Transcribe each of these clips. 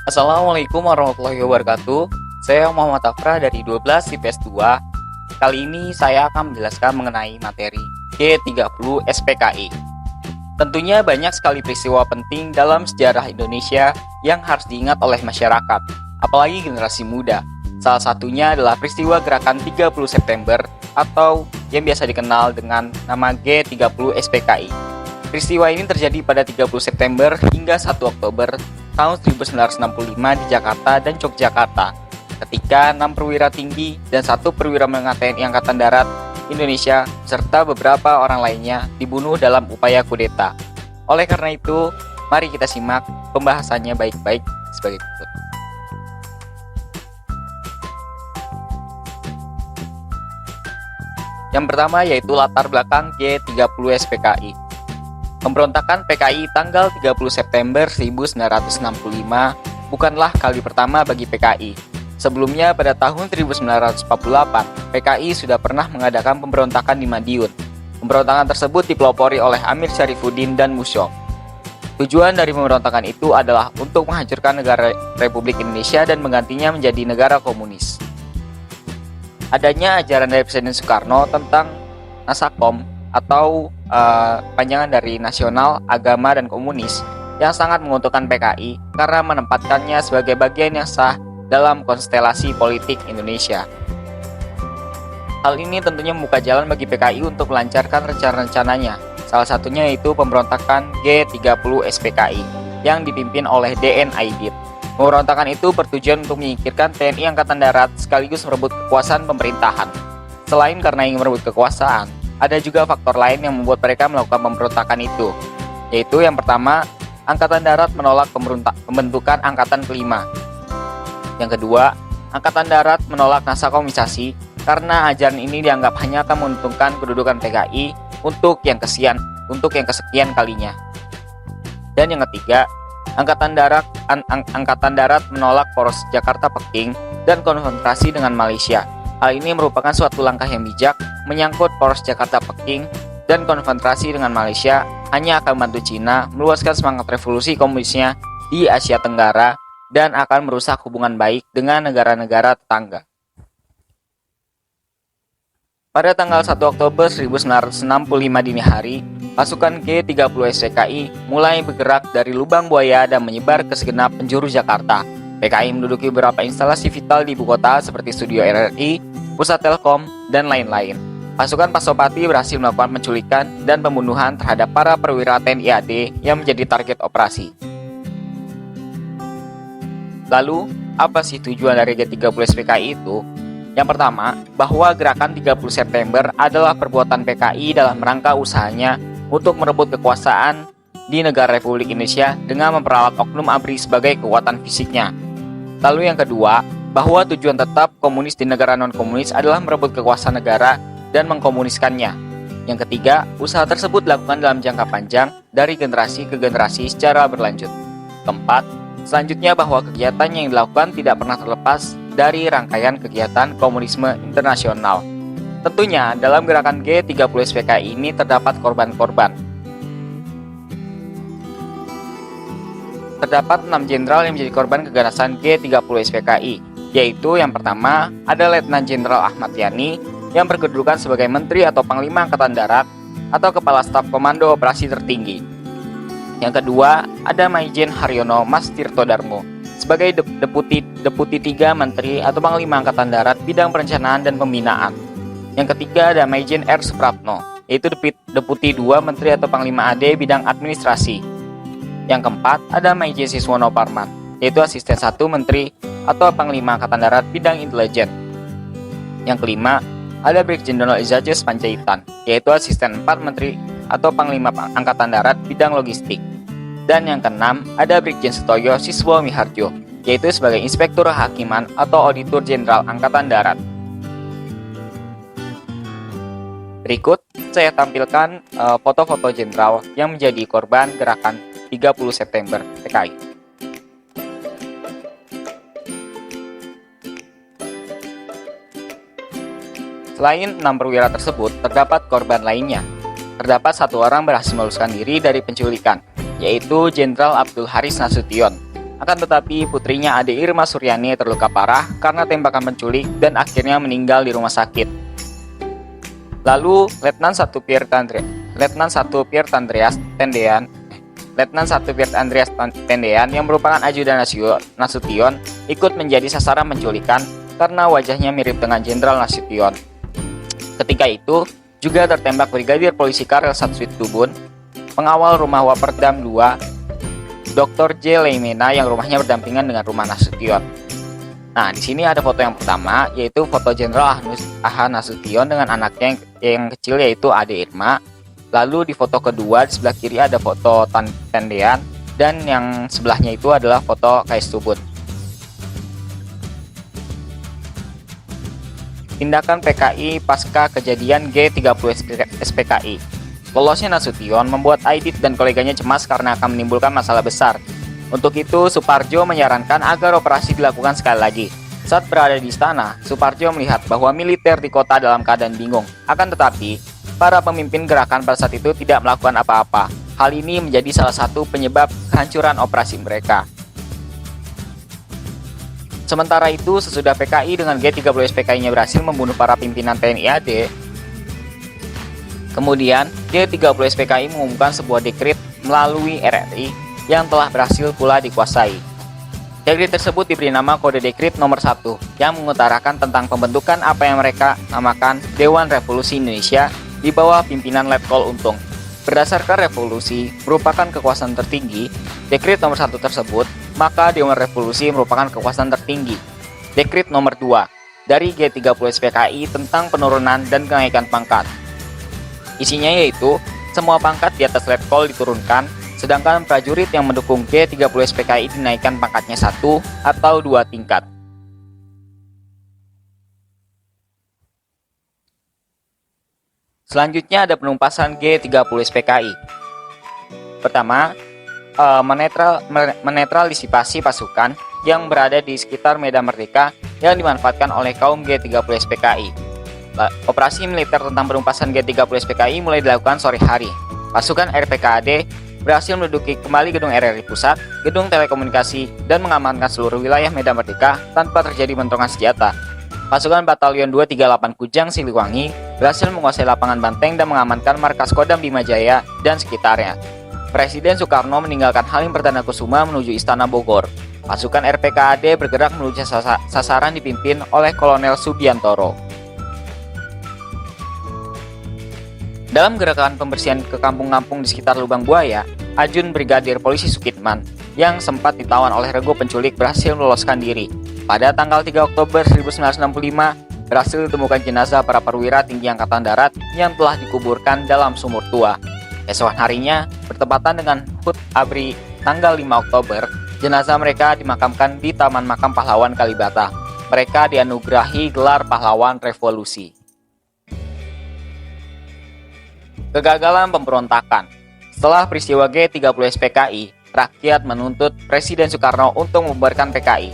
Assalamualaikum warahmatullahi wabarakatuh. Saya Muhammad Afra dari 12 IPS 2. Kali ini saya akan menjelaskan mengenai materi G30 SPKI. Tentunya banyak sekali peristiwa penting dalam sejarah Indonesia yang harus diingat oleh masyarakat, apalagi generasi muda. Salah satunya adalah peristiwa gerakan 30 September atau yang biasa dikenal dengan nama G30 SPKI. Peristiwa ini terjadi pada 30 September hingga 1 Oktober tahun 1965 di Jakarta dan Yogyakarta, ketika 6 perwira tinggi dan 1 perwira menengah TNI Angkatan Darat Indonesia serta beberapa orang lainnya dibunuh dalam upaya kudeta. Oleh karena itu, mari kita simak pembahasannya baik-baik sebagai berikut. Yang pertama yaitu latar belakang G30 SPKI. Pemberontakan PKI tanggal 30 September 1965 bukanlah kali pertama bagi PKI. Sebelumnya pada tahun 1948, PKI sudah pernah mengadakan pemberontakan di Madiun. Pemberontakan tersebut dipelopori oleh Amir Syarifuddin dan Musyok. Tujuan dari pemberontakan itu adalah untuk menghancurkan negara Republik Indonesia dan menggantinya menjadi negara komunis. Adanya ajaran dari Presiden Soekarno tentang Nasakom atau panjangan dari nasional, agama, dan komunis yang sangat menguntungkan PKI karena menempatkannya sebagai bagian yang sah dalam konstelasi politik Indonesia. Hal ini tentunya membuka jalan bagi PKI untuk melancarkan rencana-rencananya, salah satunya yaitu pemberontakan G30 SPKI yang dipimpin oleh DN Aidit. Pemberontakan itu bertujuan untuk menyingkirkan TNI Angkatan Darat sekaligus merebut kekuasaan pemerintahan. Selain karena ingin merebut kekuasaan, ada juga faktor lain yang membuat mereka melakukan pemberontakan itu, yaitu yang pertama, Angkatan Darat menolak pembentukan Angkatan Kelima. Yang kedua, Angkatan Darat menolak nasakomisasi karena ajaran ini dianggap hanya akan menguntungkan kedudukan PKI untuk yang kesekian kalinya. Dan yang ketiga, Angkatan Darat menolak poros Jakarta-Peking dan konfrontasi dengan Malaysia. Hal ini merupakan suatu langkah yang bijak menyangkut poros Jakarta-Peking dan konfrontasi dengan Malaysia hanya akan membantu Cina meluaskan semangat revolusi komunisnya di Asia Tenggara dan akan merusak hubungan baik dengan negara-negara tetangga. Pada tanggal 1 Oktober 1965 dini hari, pasukan G30 SPKI mulai bergerak dari Lubang Buaya dan menyebar ke segenap penjuru Jakarta. PKI menduduki beberapa instalasi vital di ibu kota seperti Studio RRI, Pusat Telkom, dan lain-lain. Pasukan Pasopati berhasil melakukan penculikan dan pembunuhan terhadap para perwira TNI AD yang menjadi target operasi. Lalu, apa sih tujuan dari G30 SPKI itu? Yang pertama, bahwa gerakan 30 September adalah perbuatan PKI dalam rangka usahanya untuk merebut kekuasaan di negara Republik Indonesia dengan memperalat oknum ABRI sebagai kekuatan fisiknya. Lalu yang kedua, bahwa tujuan tetap komunis di negara non-komunis adalah merebut kekuasaan negara dan mengkomuniskannya. Yang ketiga, usaha tersebut dilakukan dalam jangka panjang dari generasi ke generasi secara berlanjut. Keempat, selanjutnya bahwa kegiatan yang dilakukan tidak pernah terlepas dari rangkaian kegiatan komunisme internasional. Tentunya dalam gerakan G30 SPKI ini terdapat korban-korban. Terdapat 6 jenderal yang menjadi korban keganasan G30 SPKI, yaitu yang pertama ada Letnan Jenderal Ahmad Yani yang berkedudukan sebagai Menteri atau Panglima Angkatan Darat atau Kepala Staf Komando Operasi Tertinggi. Yang kedua ada Maijen Haryono Mas Tirto Darmo sebagai Deputi 3 Menteri atau Panglima Angkatan Darat Bidang Perencanaan dan Pembinaan. Yang ketiga ada Maijen R. Suprapno, yaitu Deputi 2 Menteri atau Panglima AD Bidang Administrasi. Yang keempat, ada Maijen Siswono Parman, yaitu Asisten 1 Menteri atau Panglima Angkatan Darat Bidang Intelijen. Yang kelima, ada Brigjen Donald Izajes Panjaitan, yaitu Asisten 4 Menteri atau Panglima Angkatan Darat Bidang Logistik. Dan yang keenam, ada Brigjen Setoyo Siswo Miharjo, yaitu sebagai Inspektur Hakiman atau Auditor Jenderal Angkatan Darat. Berikut, saya tampilkan foto-foto jenderal yang menjadi korban gerakan 30 September PKI. Selain 6 perwira tersebut, terdapat korban lainnya. Terdapat 1 orang berhasil meloloskan diri dari penculikan, yaitu Jenderal Abdul Haris Nasution. Akan tetapi putrinya Ade Irma Suryani terluka parah karena tembakan penculik dan akhirnya meninggal di rumah sakit. Lalu Letnan 1 Pier Andreas Tendean yang merupakan ajudan Nasution ikut menjadi sasaran penculikan karena wajahnya mirip dengan Jenderal Nasution. Ketika itu juga tertembak Brigadir Polisi Karel Satsuitubun, pengawal rumah Waperdam 2, Dr. J. Leimena yang rumahnya berdampingan dengan rumah Nasution. Nah, di sini ada foto yang pertama, yaitu foto Jenderal Aha Nasution dengan anaknya yang kecil yaitu Ade Irma. Lalu di foto kedua di sebelah kiri ada foto Tendean dan yang sebelahnya itu adalah foto KS Tubun. Tindakan PKI pasca kejadian G30 SPKI. Lolosnya Nasution membuat Aidit dan koleganya cemas karena akan menimbulkan masalah besar. Untuk itu, Suparjo menyarankan agar operasi dilakukan sekali lagi. Saat berada di istana, Suparjo melihat bahwa militer di kota dalam keadaan bingung. Akan tetapi, para pemimpin gerakan pada saat itu tidak melakukan apa-apa. Hal ini menjadi salah satu penyebab kehancuran operasi mereka. Sementara itu, sesudah PKI dengan G30 SPKI-nya berhasil membunuh para pimpinan TNI AD, kemudian G30 SPKI mengumumkan sebuah dekret melalui RRI yang telah berhasil pula dikuasai. Dekret tersebut diberi nama Kode Dekret Nomor 1 yang mengutarakan tentang pembentukan apa yang mereka namakan Dewan Revolusi Indonesia di bawah pimpinan Letkol Untung. Berdasarkan revolusi merupakan kekuasaan tertinggi, Dekret Nomor 1 tersebut, maka Dewan Revolusi merupakan kekuasaan tertinggi. Dekret Nomor 2 dari G30 SPKI tentang penurunan dan kenaikan pangkat. Isinya yaitu, semua pangkat di atas Letkol diturunkan, sedangkan prajurit yang mendukung G30 SPKI dinaikkan pangkatnya 1 atau 2 tingkat. Selanjutnya ada penumpasan G30 SPKI. Pertama, menetralisasi pasukan yang berada di sekitar Medan Merdeka yang dimanfaatkan oleh kaum G30 SPKI. Operasi militer tentang penumpasan G30 SPKI mulai dilakukan sore hari. Pasukan RPKAD berhasil menduduki kembali gedung RRI Pusat, gedung telekomunikasi, dan mengamankan seluruh wilayah Medan Merdeka tanpa terjadi bentrokan senjata. Pasukan Batalion 238 Kujang Siliwangi berhasil menguasai lapangan Banteng dan mengamankan markas Kodam Bimajaya dan sekitarnya. Presiden Soekarno meninggalkan Halim Perdana Kusuma menuju Istana Bogor. Pasukan RPKAD bergerak menuju sasaran dipimpin oleh Kolonel Subiantoro. Dalam gerakan pembersihan ke kampung-kampung di sekitar Lubang Buaya, Ajun Brigadir Polisi Sukitman yang sempat ditawan oleh regu penculik berhasil meloloskan diri. Pada tanggal 3 Oktober 1965, berhasil ditemukan jenazah para perwira tinggi Angkatan Darat yang telah dikuburkan dalam sumur tua. Esokan harinya, bertepatan dengan HUT ABRI tanggal 5 Oktober, jenazah mereka dimakamkan di Taman Makam Pahlawan Kalibata. Mereka dianugerahi gelar Pahlawan Revolusi. Kegagalan pemberontakan. Setelah peristiwa G30 SPKI, rakyat menuntut Presiden Soekarno untuk membubarkan PKI.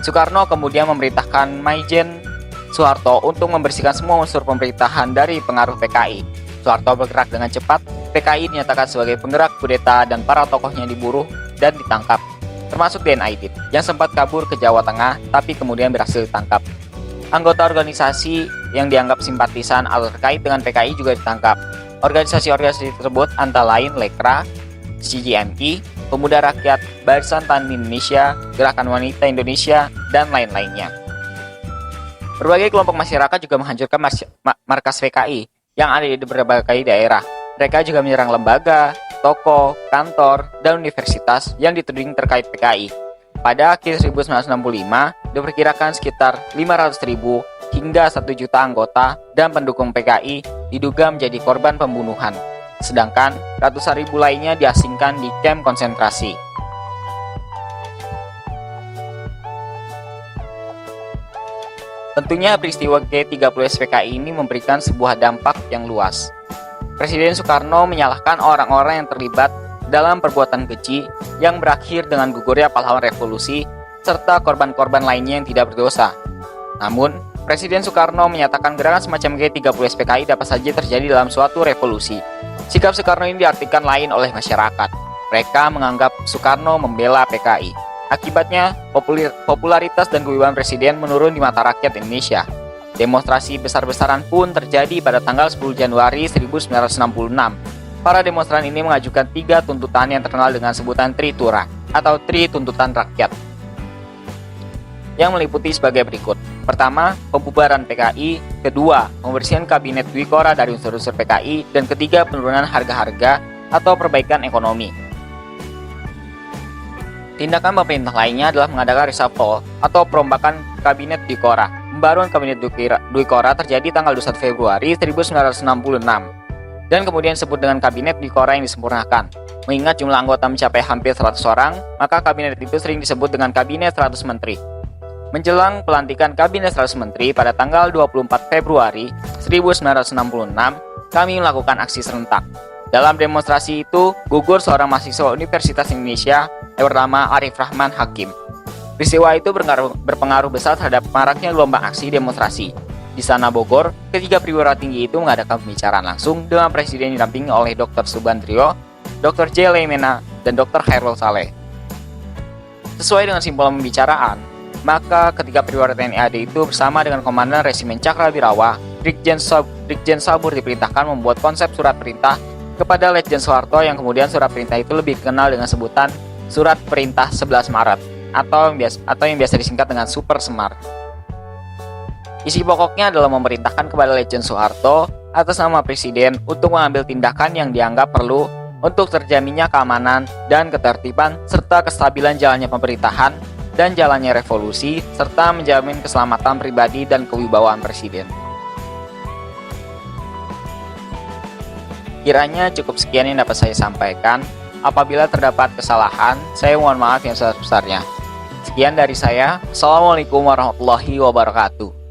Soekarno kemudian memerintahkan Maijen Soeharto untuk membersihkan semua unsur pemerintahan dari pengaruh PKI. Soeharto bergerak dengan cepat, PKI dinyatakan sebagai penggerak kudeta dan para tokohnya diburu dan ditangkap, termasuk Den Aidit yang sempat kabur ke Jawa Tengah tapi kemudian berhasil ditangkap. Anggota organisasi yang dianggap simpatisan atau terkait dengan PKI juga ditangkap. Organisasi-organisasi tersebut antara lain Lekra, CGMI, Pemuda Rakyat, Barisan Tani Indonesia, Gerakan Wanita Indonesia, dan lain-lainnya. Berbagai kelompok masyarakat juga menghancurkan markas PKI yang ada di berbagai daerah. Mereka juga menyerang lembaga, toko, kantor, dan universitas yang dituding terkait PKI. Pada akhir 1965, diperkirakan sekitar 500.000 hingga 1 juta anggota dan pendukung PKI diduga menjadi korban pembunuhan, sedangkan ratusan ribu lainnya diasingkan di kamp konsentrasi. Tentunya peristiwa G30 SPKI ini memberikan sebuah dampak yang luas. Presiden Soekarno menyalahkan orang-orang yang terlibat dalam perbuatan keji yang berakhir dengan gugurnya pahlawan revolusi serta korban-korban lainnya yang tidak berdosa. Namun, Presiden Soekarno menyatakan gerakan semacam G30 SPKI dapat saja terjadi dalam suatu revolusi. Sikap Soekarno ini diartikan lain oleh masyarakat. Mereka menganggap Soekarno membela PKI. Akibatnya, popularitas dan kewibawaan presiden menurun di mata rakyat Indonesia. Demonstrasi besar-besaran pun terjadi pada tanggal 10 Januari 1966. Para demonstran ini mengajukan 3 tuntutan yang terkenal dengan sebutan Tritura atau Tri Tuntutan Rakyat, yang meliputi sebagai berikut. Pertama, pembubaran PKI. Kedua, pembersihan kabinet Dwi Korah dari unsur-unsur PKI. Dan ketiga, penurunan harga-harga atau perbaikan ekonomi. Tindakan pemerintah lainnya adalah mengadakan reshuffle atau perombakan kabinet Dwi Korah. Pembaruan kabinet Dwi Korah terjadi tanggal 21 Februari 1966 dan kemudian disebut dengan kabinet Dwi Korah yang disempurnakan. Mengingat jumlah anggota mencapai hampir 100 orang, maka kabinet itu sering disebut dengan kabinet 100 menteri. Menjelang pelantikan kabinet 100 menteri pada tanggal 24 Februari 1966, kami melakukan aksi serentak. Dalam demonstrasi itu, gugur seorang mahasiswa Universitas Indonesia yang bernama Arif Rahman Hakim. Peristiwa itu berpengaruh besar terhadap maraknya gelombang aksi demonstrasi. Di Istana Bogor, ketiga perwira tinggi itu mengadakan pembicaraan langsung dengan Presiden didampingi oleh Dr. Subandrio, Dr. J. Leimena, dan Dr. Khairul Saleh. Sesuai dengan simbol pembicaraan, maka ketiga perwira TNI AD itu bersama dengan Komandan Resimen Cakrabirawa, Brigjen Sabur diperintahkan membuat konsep surat perintah kepada Letjen Soeharto, yang kemudian surat perintah itu lebih dikenal dengan sebutan Surat Perintah 11 Maret atau yang biasa disingkat dengan Super Semar. Isi pokoknya adalah memerintahkan kepada Letjen Soeharto atas nama Presiden untuk mengambil tindakan yang dianggap perlu untuk terjaminnya keamanan dan ketertiban serta kestabilan jalannya pemerintahan dan jalannya revolusi serta menjamin keselamatan pribadi dan kewibawaan Presiden. Kiranya cukup sekian yang dapat saya sampaikan. Apabila terdapat kesalahan, saya mohon maaf yang sebesar-besarnya. Sekian dari saya. Assalamualaikum warahmatullahi wabarakatuh.